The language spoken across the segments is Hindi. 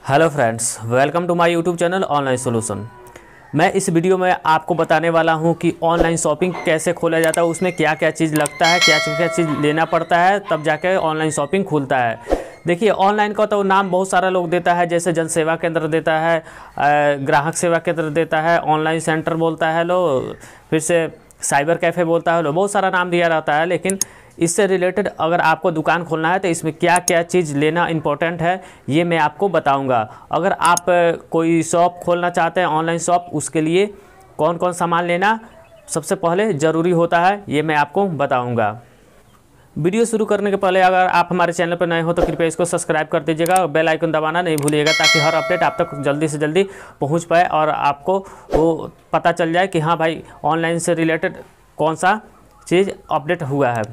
Hello friends, welcome to my YouTube channel online solution. मैं इस वीडियो में आपको बताने वाला हूं कि ऑनलाइन शॉपिंग कैसे खोला जाता है, उसमें क्या क्या चीज़ लगता है, क्या क्या चीज़ लेना पड़ता है, तब जाके ऑनलाइन शॉपिंग खुलता है। देखिए, ऑनलाइन का तो नाम बहुत सारा लोग देता है, जैसे जन सेवा केंद्र देता है, ग्राहक सेवा केंद्र देता है, ऑनलाइन सेंटर बोलता है लो, फिर से साइबर कैफ़े बोलता है लो, बहुत सारा नाम दिया रहता है। लेकिन इससे रिलेटेड अगर आपको दुकान खोलना है तो इसमें क्या क्या चीज़ लेना इम्पोर्टेंट है, ये मैं आपको बताऊंगा। अगर आप कोई शॉप खोलना चाहते हैं, ऑनलाइन शॉप, उसके लिए कौन कौन सामान लेना सबसे पहले ज़रूरी होता है, ये मैं आपको बताऊंगा। वीडियो शुरू करने के पहले अगर आप हमारे चैनल पर नए हो तो कृपया इसको सब्सक्राइब कर दीजिएगा और बेल आइकन दबाना नहीं भूलिएगा, ताकि हर अपडेट आप तक जल्दी से जल्दी पहुंच पाए और आपको वो पता चल जाए कि हाँ भाई, ऑनलाइन से रिलेटेड कौन सा चीज़ अपडेट हुआ है।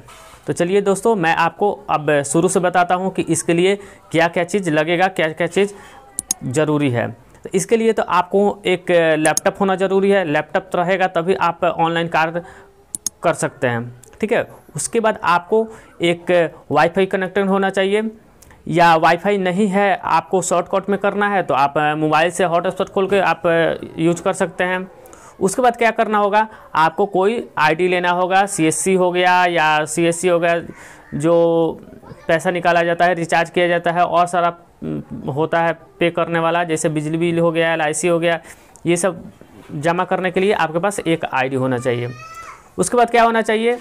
तो चलिए दोस्तों, मैं आपको अब शुरू से बताता हूं कि इसके लिए क्या क्या चीज़ लगेगा, क्या क्या चीज़ ज़रूरी है। तो इसके लिए तो आपको एक लैपटॉप होना ज़रूरी है। लैपटॉप रहेगा तभी आप ऑनलाइन कार्य कर सकते हैं, ठीक है। उसके बाद आपको एक वाईफाई कनेक्टेड होना चाहिए, या वाईफाई नहीं है, आपको शॉर्टकट में करना है तो आप मोबाइल से हॉटस्पॉट खोल के आप यूज कर सकते हैं। उसके बाद क्या करना होगा, आपको कोई आईडी लेना होगा, सीएससी हो गया या सीएससी हो गया, जो पैसा निकाला जाता है, रिचार्ज किया जाता है, और सारा होता है पे करने वाला, जैसे बिजली बिल हो गया, एलआईसी हो गया, ये सब जमा करने के लिए आपके पास एक आईडी होना चाहिए। उसके बाद क्या होना चाहिए,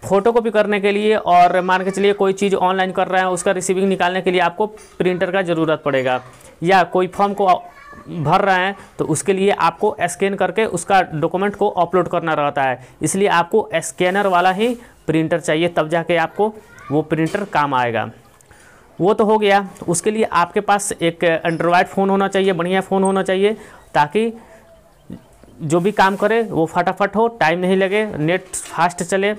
फ़ोटो कॉपी करने के लिए, और मान के चलिए कोई चीज़ ऑनलाइन कर रहे हैं, उसका रिसीविंग निकालने के लिए आपको प्रिंटर का ज़रूरत पड़ेगा, या कोई फॉर्म को भर रहे हैं तो उसके लिए आपको स्कैन करके उसका डॉक्यूमेंट को अपलोड करना रहता है, इसलिए आपको स्कैनर वाला ही प्रिंटर चाहिए, तब जाके आपको वो प्रिंटर काम आएगा। वो तो हो गया। उसके लिए आपके पास एक एंड्रॉयड फ़ोन होना चाहिए, बढ़िया फ़ोन होना चाहिए, ताकि जो भी काम करे वो फटाफट हो, टाइम नहीं लगे, नेट फास्ट चले।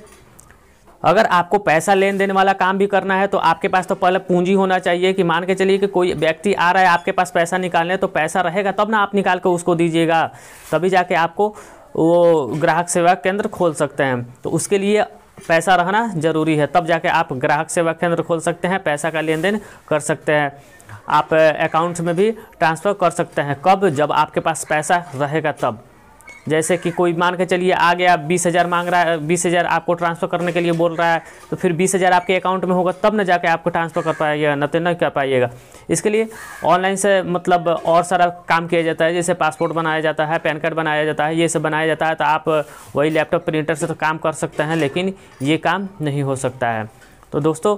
अगर आपको पैसा लेन देन वाला काम भी करना है तो आपके पास तो पहले पूंजी होना चाहिए, कि मान के चलिए कि कोई व्यक्ति आ रहा है आपके पास पैसा निकालने, तो पैसा रहेगा तब ना आप निकाल कर उसको दीजिएगा, तभी जाके आपको वो ग्राहक सेवा केंद्र खोल सकते हैं। तो उसके लिए पैसा रहना ज़रूरी है, तब जाके आप ग्राहक सेवा केंद्र खोल सकते हैं, पैसा का लेन देन कर सकते हैं। आप अकाउंट में भी ट्रांसफ़र कर सकते हैं, कब, जब आपके पास पैसा रहेगा तब। जैसे कि कोई मान के चलिए आ गया, 20,000 मांग रहा है, 20,000 आपको ट्रांसफ़र करने के लिए बोल रहा है, तो फिर 20,000 आपके अकाउंट में होगा तब न जाके आपको ट्रांसफ़र कर पाइएगा, न तो नहीं कर पाइएगा। इसके लिए ऑनलाइन से मतलब और सारा काम किया जाता है, जैसे पासपोर्ट बनाया जाता है, पैन कार्ड बनाया जाता है, ये सब बनाया जाता है। तो आप वही लैपटॉप प्रिंटर से तो काम कर सकते हैं, लेकिन ये काम नहीं हो सकता है। तो दोस्तों,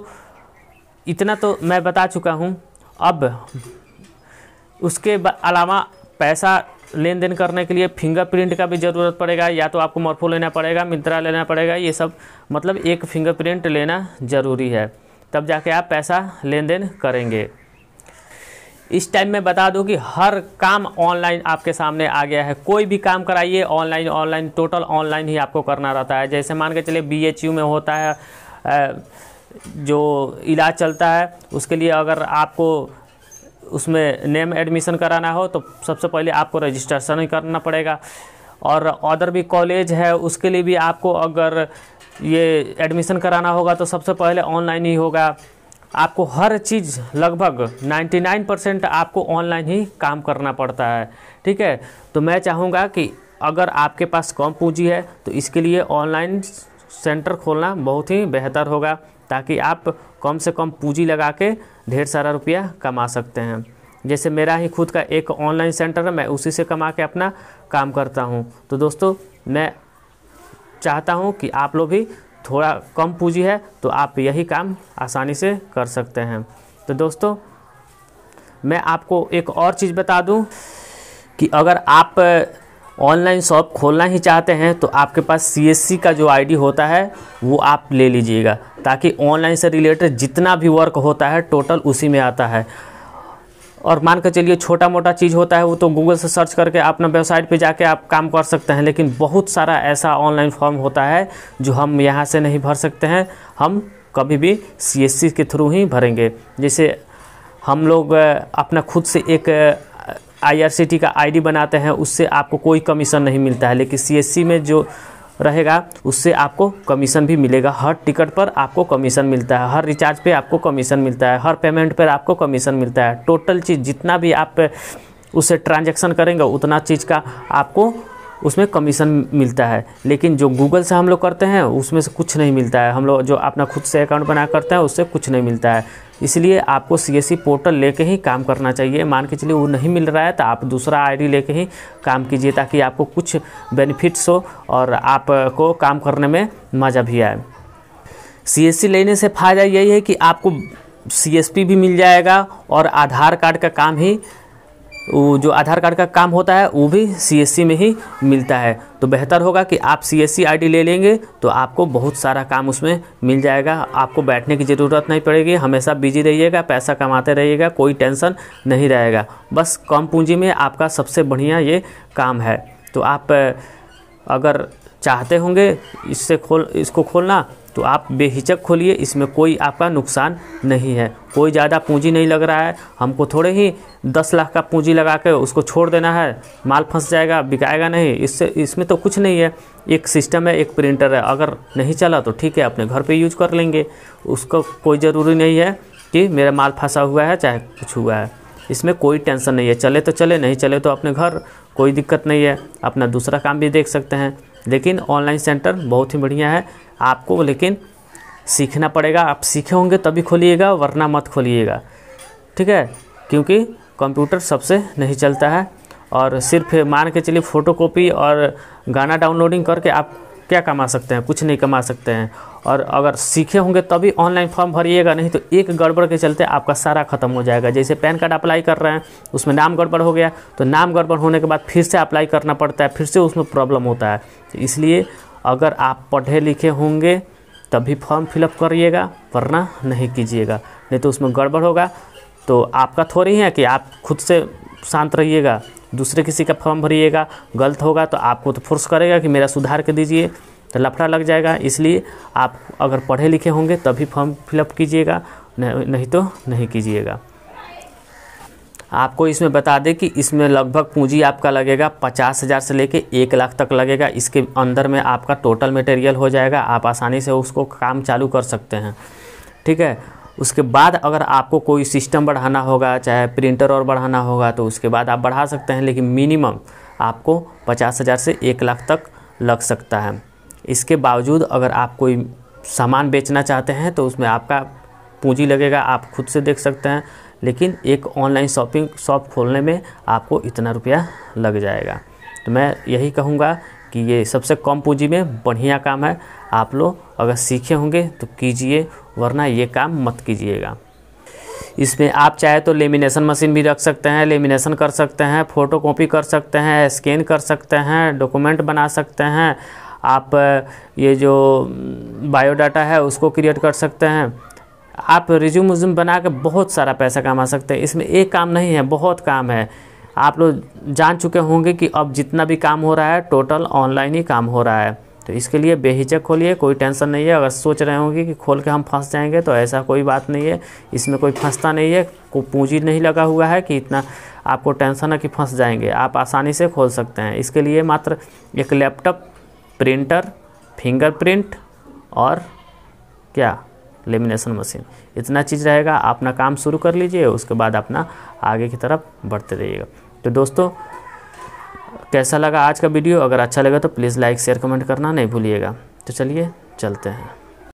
इतना तो मैं बता चुका हूँ। अब उसके अलावा पैसा लेन देन करने के लिए फिंगरप्रिंट का भी ज़रूरत पड़ेगा, या तो आपको मॉर्फो लेना पड़ेगा, मिंत्रा लेना पड़ेगा, ये सब मतलब एक फिंगरप्रिंट लेना ज़रूरी है, तब जाके आप पैसा लेन देन करेंगे। इस टाइम में बता दूं कि हर काम ऑनलाइन आपके सामने आ गया है, कोई भी काम कराइए ऑनलाइन टोटल ऑनलाइन ही आपको करना रहता है। जैसे मान के चलिए बीएचयू में होता है जो इलाज चलता है, उसके लिए अगर आपको उसमें नेम एडमिशन कराना हो तो सबसे पहले आपको रजिस्ट्रेशन ही करना पड़ेगा। और अदर भी कॉलेज है, उसके लिए भी आपको अगर ये एडमिशन कराना होगा तो सबसे पहले ऑनलाइन ही होगा। आपको हर चीज़ लगभग 99% आपको ऑनलाइन ही काम करना पड़ता है, ठीक है। तो मैं चाहूँगा कि अगर आपके पास कम पूंजी है तो इसके लिए ऑनलाइन सेंटर खोलना बहुत ही बेहतर होगा, ताकि आप कम से कम पूंजी लगा के ढेर सारा रुपया कमा सकते हैं। जैसे मेरा ही खुद का एक ऑनलाइन सेंटर है, मैं उसी से कमा के अपना काम करता हूं। तो दोस्तों, मैं चाहता हूं कि आप लोग भी थोड़ा कम पूंजी है तो आप यही काम आसानी से कर सकते हैं। तो दोस्तों, मैं आपको एक और चीज़ बता दूं कि अगर आप ऑनलाइन शॉप खोलना ही चाहते हैं तो आपके पास सीएससी का जो आईडी होता है वो आप ले लीजिएगा, ताकि ऑनलाइन से रिलेटेड जितना भी वर्क होता है टोटल उसी में आता है। और मान कर चलिए छोटा मोटा चीज़ होता है वो तो गूगल से सर्च करके अपना वेबसाइट पे जाके आप काम कर सकते हैं, लेकिन बहुत सारा ऐसा ऑनलाइन फॉर्म होता है जो हम यहाँ से नहीं भर सकते हैं, हम कभी भी सीएससी के थ्रू ही भरेंगे। जैसे हम लोग अपना खुद से एक IRCTC का आईडी बनाते हैं, उससे आपको कोई कमीशन नहीं मिलता है, लेकिन सीएससी में जो रहेगा उससे आपको कमीशन भी मिलेगा। हर टिकट पर आपको कमीशन मिलता है, हर रिचार्ज पे आपको कमीशन मिलता है, हर पेमेंट पर आपको कमीशन मिलता है। टोटल चीज़ जितना भी आप उससे ट्रांजैक्शन करेंगे उतना चीज़ का आपको उसमें कमीशन मिलता है। लेकिन जो गूगल से हम लोग करते हैं उसमें से कुछ नहीं मिलता है। हम लोग जो अपना खुद से अकाउंट बना करते हैं उससे कुछ नहीं मिलता है। इसलिए आपको CSC पोर्टल लेके ही काम करना चाहिए। मान के चलिए वो नहीं मिल रहा है तो आप दूसरा ID लेके ही काम कीजिए, ताकि आपको कुछ बेनिफिट्स हो और आपको काम करने में मज़ा भी आए। CSC लेने से फ़ायदा यही है कि आपको CSP भी मिल जाएगा और आधार कार्ड का काम ही, वो जो आधार कार्ड का काम होता है वो भी CSC में ही मिलता है। तो बेहतर होगा कि आप CSC ID ले लेंगे तो आपको बहुत सारा काम उसमें मिल जाएगा। आपको बैठने की ज़रूरत नहीं पड़ेगी, हमेशा बिजी रहिएगा, पैसा कमाते रहिएगा, कोई टेंशन नहीं रहेगा। बस कम पूंजी में आपका सबसे बढ़िया ये काम है। तो आप अगर चाहते होंगे इसको खोलना तो आप बेहिचक खोलिए, इसमें कोई आपका नुकसान नहीं है। कोई ज़्यादा पूंजी नहीं लग रहा है, हमको थोड़े ही 10 लाख का पूंजी लगा के उसको छोड़ देना है, माल फंस जाएगा, बिकाएगा नहीं। इसमें तो कुछ नहीं है। एक सिस्टम है, एक प्रिंटर है, अगर नहीं चला तो ठीक है अपने घर पे यूज कर लेंगे। उसको कोई ज़रूरी नहीं है कि मेरा माल फंसा हुआ है चाहे कुछ हुआ है, इसमें कोई टेंशन नहीं है। चले तो चले, नहीं चले तो अपने घर, कोई दिक्कत नहीं है, अपना दूसरा काम भी देख सकते हैं। लेकिन ऑनलाइन सेंटर बहुत ही बढ़िया है, आपको लेकिन सीखना पड़ेगा। आप सीखे होंगे तभी खोलिएगा, वरना मत खोलिएगा, ठीक है। क्योंकि कंप्यूटर सबसे नहीं चलता है और सिर्फ मान के चलिए फ़ोटोकॉपी और गाना डाउनलोडिंग करके आप क्या कमा सकते हैं? कुछ नहीं कमा सकते हैं। और अगर सीखे होंगे तभी ऑनलाइन फॉर्म भरिएगा, नहीं तो एक गड़बड़ के चलते आपका सारा ख़त्म हो जाएगा। जैसे पैन कार्ड अप्लाई कर रहे हैं, उसमें नाम गड़बड़ हो गया तो नाम गड़बड़ होने के बाद फिर से अप्लाई करना पड़ता है, फिर से उसमें प्रॉब्लम होता है। तो इसलिए अगर आप पढ़े लिखे होंगे तभी फॉर्म फिलअप करिएगा, वरना नहीं कीजिएगा, नहीं तो उसमें गड़बड़ होगा। तो आपका थोड़ी है कि आप खुद से शांत रहिएगा, दूसरे किसी का फॉर्म भरिएगा, गलत होगा तो आपको तो फोर्स करेगा कि मेरा सुधार के दीजिए, तो लफड़ा लग जाएगा। इसलिए आप अगर पढ़े लिखे होंगे तभी फॉर्म फिलअप कीजिएगा, नहीं तो नहीं कीजिएगा। आपको इसमें बता दें कि इसमें लगभग पूंजी आपका लगेगा 50,000 से लेके 1 लाख तक लगेगा। इसके अंदर में आपका टोटल मटेरियल हो जाएगा, आप आसानी से उसको काम चालू कर सकते हैं, ठीक है। उसके बाद अगर आपको कोई सिस्टम बढ़ाना होगा, चाहे प्रिंटर और बढ़ाना होगा, तो उसके बाद आप बढ़ा सकते हैं। लेकिन मिनिमम आपको 50,000 से 1 लाख तक लग सकता है। इसके बावजूद अगर आप कोई सामान बेचना चाहते हैं तो उसमें आपका पूंजी लगेगा, आप खुद से देख सकते हैं। लेकिन एक ऑनलाइन शॉपिंग शॉप खोलने में आपको इतना रुपया लग जाएगा। तो मैं यही कहूँगा कि ये सबसे कम पूंजी में बढ़िया काम है। आप लोग अगर सीखे होंगे तो कीजिए, वरना ये काम मत कीजिएगा। इसमें आप चाहे तो लेमिनेशन मशीन भी रख सकते हैं, लेमिनेशन कर सकते हैं, फ़ोटोकॉपी कर सकते हैं, स्कैन कर सकते हैं, डॉक्यूमेंट बना सकते हैं। आप ये जो बायोडाटा है उसको क्रिएट कर सकते हैं। आप रिज्यूम बना के बहुत सारा पैसा कमा सकते हैं। इसमें एक काम नहीं है, बहुत काम है। आप लोग जान चुके होंगे कि अब जितना भी काम हो रहा है टोटल ऑनलाइन ही काम हो रहा है। तो इसके लिए बेहिचक खोलिए, कोई टेंशन नहीं है। अगर सोच रहे होंगे कि खोल के हम फंस जाएंगे तो ऐसा कोई बात नहीं है, इसमें कोई फंसता नहीं है। कोई पूंजी नहीं लगा हुआ है कि इतना आपको टेंशन है कि फंस जाएंगे। आप आसानी से खोल सकते हैं। इसके लिए मात्र एक लैपटॉप, प्रिंटर, फिंगरप्रिंट और क्या लेमिनेशन मशीन, इतना चीज़ रहेगा। आप अपना काम शुरू कर लीजिए, उसके बाद अपना आगे की तरफ बढ़ते रहिएगा। तो दोस्तों, कैसा लगा आज का वीडियो? अगर अच्छा लगा तो प्लीज़ लाइक शेयर कमेंट करना नहीं भूलिएगा। तो चलिए चलते हैं।